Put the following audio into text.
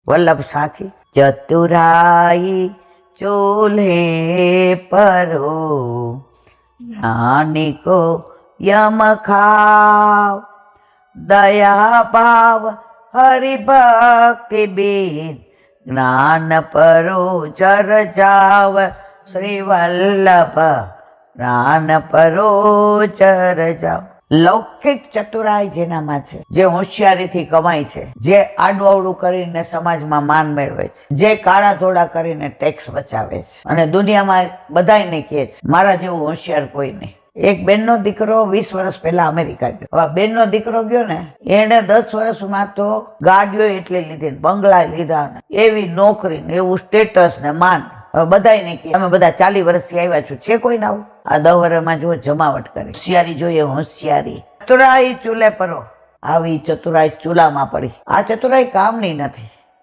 વલ્લભ સાખી ચતુરાઈ ચૂલ્હે પરો જ્ઞાની કો યમ ખાવ દયા ભાવ હરિભક્તિ બીન જ્ઞાન પરો ચર જાવ શ્રી વલ્લભ જ્ઞાન પરો ચર જાવ. લૌકિક ચતુરાઈ જેનામાં છે, જે હોશિયારીથી કમાય છે, જે આડું કરીને સમાજમાં માન મેળવે છે, જે કાળા ધોળા કરીને ટેક્સ બચાવે છે અને દુનિયામાં બધાયને કહે છે મારા જેવું હોશિયાર કોઈ નહીં. એક બેનનો દીકરો 20 વર્ષ પહેલા અમેરિકા ગયો. હવે બેનનો દીકરો ગયો ને, એને 10 વર્ષમાં તો ગાડીઓ એટલી લીધી, બંગલા લીધા, એવી નોકરી ને એવું સ્ટેટસ ને માન. હવે બધાયને કહે અમે બધા 40 વર્ષથી આવ્યા છું, છે કોઈ ના આવું? આ 10 વર્ષમાં જો જમાવટ કરી. હોશિયારી જોઈએ, હોશિયારી. ચતુરાઈ ચૂલે પરો, આવી ચતુરાઈ ચૂલામાં પડી. આ ચતુરાઈ કામની નથી.